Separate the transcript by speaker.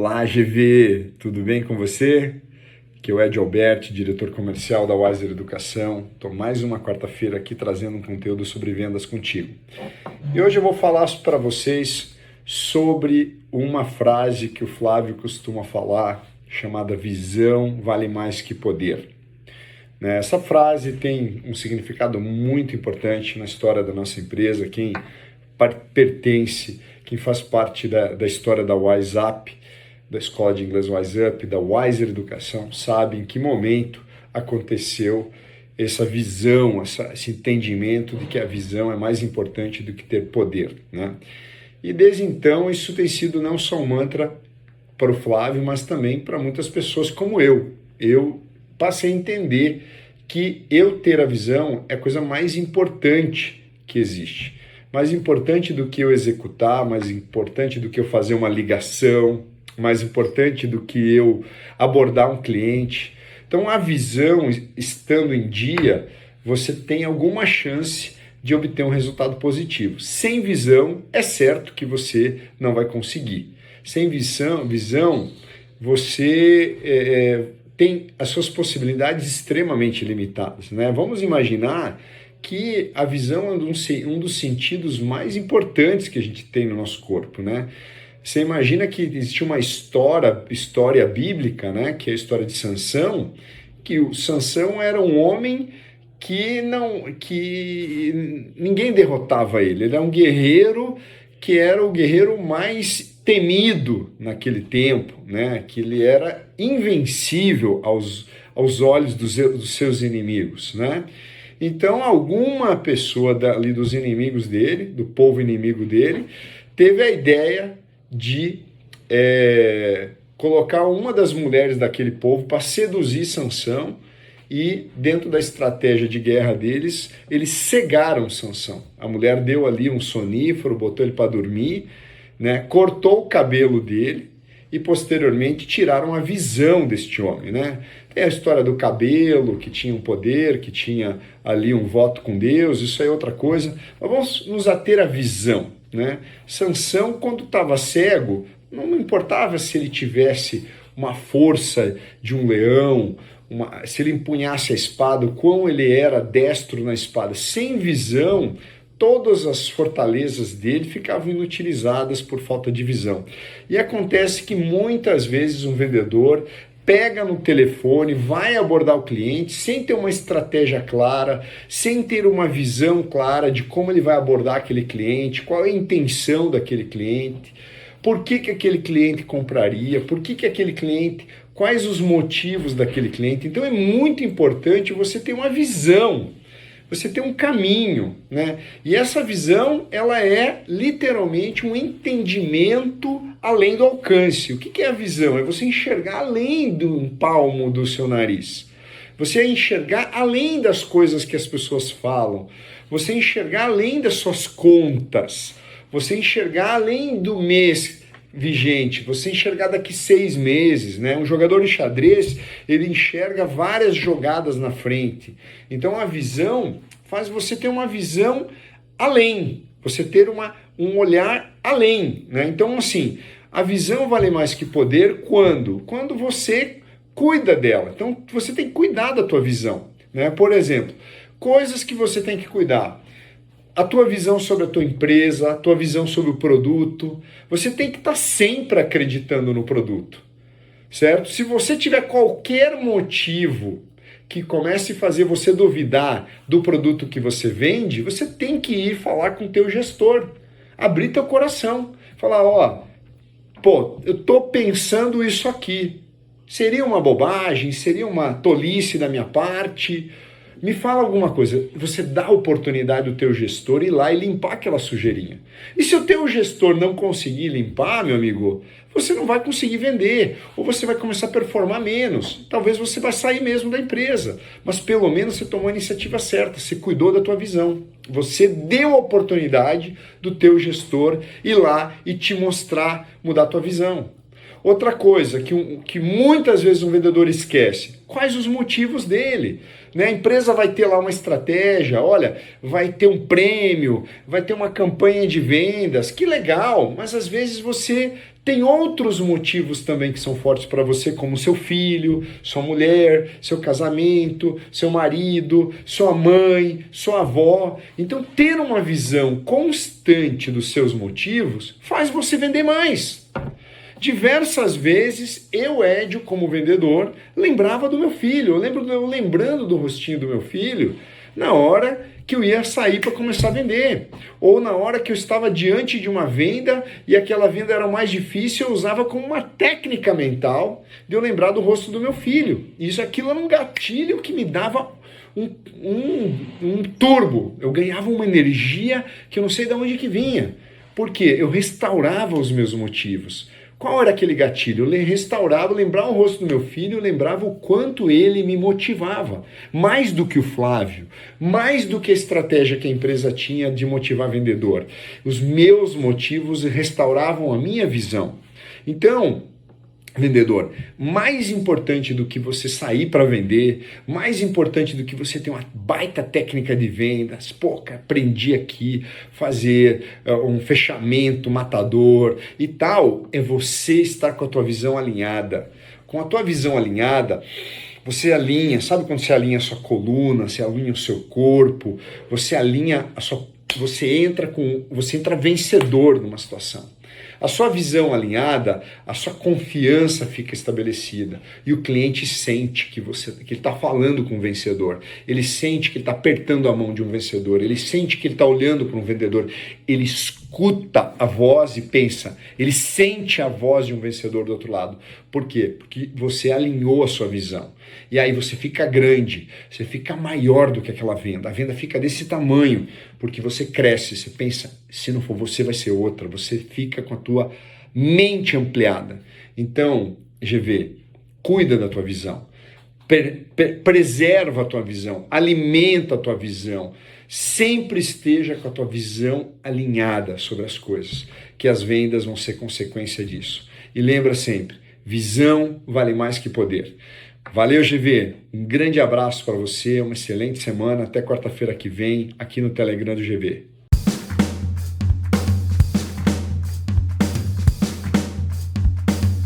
Speaker 1: Olá, GV, tudo bem com você? Aqui é o Ed Alberti, diretor comercial da Wiser Educação. Estou mais uma quarta-feira aqui trazendo um conteúdo sobre vendas contigo. E hoje eu vou falar para vocês sobre uma frase que o Flávio costuma falar, chamada visão vale mais que poder. Essa frase tem um significado muito importante na história da nossa empresa. Quem pertence, quem faz parte da história da WiseUp, da Escola de Inglês WiseUp, da Wiser Educação, sabe em que momento aconteceu essa visão, esse entendimento de que a visão é mais importante do que ter poder, né? E desde então isso tem sido não só um mantra para o Flávio, mas também para muitas pessoas como eu. Eu passei a entender que eu ter a visão é a coisa mais importante que existe. Mais importante do que eu executar, mais importante do que eu fazer uma ligação, mais importante do que eu abordar um cliente. Então, a visão estando em dia, você tem alguma chance de obter um resultado positivo. Sem visão, é certo que você não vai conseguir. Sem visão você tem as suas possibilidades extremamente limitadas, né? Vamos imaginar que a visão é um dos sentidos mais importantes que a gente tem no nosso corpo, né? Você imagina que existe uma história bíblica, né? Que é a história de Sansão, que o Sansão era um homem que ninguém derrotava ele. Ele era um guerreiro que era o guerreiro mais temido naquele tempo, né? Que ele era invencível aos olhos dos seus inimigos, né? Então, alguma pessoa ali dos inimigos dele, do povo inimigo dele, teve a ideia de colocar uma das mulheres daquele povo para seduzir Sansão, e dentro da estratégia de guerra deles, eles cegaram Sansão. A mulher deu ali um sonífero, botou ele para dormir, né? Cortou o cabelo dele e posteriormente tiraram a visão deste homem, né? Tem a história do cabelo, que tinha um poder, que tinha ali um voto com Deus, isso aí é outra coisa. Mas vamos nos ater à visão, né? Sansão, quando estava cego, não importava se ele tivesse uma força de um leão, se ele empunhasse a espada, o quão ele era destro na espada. Sem visão, todas as fortalezas dele ficavam inutilizadas por falta de visão. E acontece que muitas vezes um vendedor pega no telefone, vai abordar o cliente sem ter uma estratégia clara, sem ter uma visão clara de como ele vai abordar aquele cliente, qual é a intenção daquele cliente, por que aquele cliente compraria, quais os motivos daquele cliente. Então é muito importante você ter uma visão, você ter um caminho, né? E essa visão, ela é literalmente um entendimento além do alcance. O que é a visão? É você enxergar além do palmo do seu nariz. Você enxergar além das coisas que as pessoas falam. Você enxergar além das suas contas. Você enxergar além do mês vigente. Você enxergar daqui 6 meses, né? Um jogador de xadrez, ele enxerga várias jogadas na frente. Então a visão faz você ter uma visão além, você ter um olhar além, né? Então, assim, a visão vale mais que poder quando você cuida dela. Então, você tem que cuidar da tua visão, né? Por exemplo, coisas que você tem que cuidar. A tua visão sobre a tua empresa, a tua visão sobre o produto. Você tem que estar sempre acreditando no produto, certo? Se você tiver qualquer motivo que comece a fazer você duvidar do produto que você vende, você tem que ir falar com o teu gestor, abrir teu coração, falar, eu tô pensando isso aqui, seria uma bobagem, seria uma tolice da minha parte, me fala alguma coisa. Você dá a oportunidade do teu gestor ir lá e limpar aquela sujeirinha. E se o teu gestor não conseguir limpar, meu amigo, você não vai conseguir vender, ou você vai começar a performar menos. Talvez você vai sair mesmo da empresa, mas pelo menos você tomou a iniciativa certa, você cuidou da tua visão. Você deu a oportunidade do teu gestor ir lá e te mostrar, mudar a tua visão. Outra coisa que muitas vezes um vendedor esquece, quais os motivos dele? Né? A empresa vai ter lá uma estratégia, olha, vai ter um prêmio, vai ter uma campanha de vendas, que legal, mas às vezes você tem outros motivos também que são fortes para você, como seu filho, sua mulher, seu casamento, seu marido, sua mãe, sua avó. Então, ter uma visão constante dos seus motivos faz você vender mais. Diversas vezes, eu, Edio, como vendedor, lembrava do meu filho. Eu lembrando do rostinho do meu filho na hora que eu ia sair para começar a vender. Ou na hora que eu estava diante de uma venda e aquela venda era mais difícil, eu usava como uma técnica mental de eu lembrar do rosto do meu filho. Aquilo era um gatilho que me dava um turbo. Eu ganhava uma energia que eu não sei de onde que vinha. Por quê? Eu restaurava os meus motivos. Qual era aquele gatilho? Eu restaurava, lembrava o rosto do meu filho, eu lembrava o quanto ele me motivava. Mais do que o Flávio, mais do que a estratégia que a empresa tinha de motivar vendedor. Os meus motivos restauravam a minha visão. Então, vendedor, mais importante do que você sair para vender, mais importante do que você ter uma baita técnica de vendas, aprendi aqui fazer um fechamento matador e tal, é você estar com a tua visão alinhada. Com a tua visão alinhada, você alinha, sabe quando você alinha a sua coluna, você alinha o seu corpo, você alinha você entra vencedor numa situação. A sua visão alinhada, a sua confiança fica estabelecida e o cliente sente que ele está falando com um vencedor, ele sente que ele está apertando a mão de um vencedor, ele sente que ele está olhando para um vendedor, ele escuta a voz e pensa, ele sente a voz de um vencedor do outro lado. Por quê? Porque você alinhou a sua visão. E aí você fica grande, você fica maior do que aquela venda. A venda fica desse tamanho, porque você cresce, você pensa, se não for você, vai ser outra. Você fica com a tua mente ampliada. Então, GV, cuida da tua visão. Preserva a tua visão, alimenta a tua visão. Sempre esteja com a tua visão alinhada sobre as coisas, que as vendas vão ser consequência disso. E lembra sempre, visão vale mais que poder. Valeu, GV. Um grande abraço para você, uma excelente semana. Até quarta-feira que vem, aqui no Telegram do GV.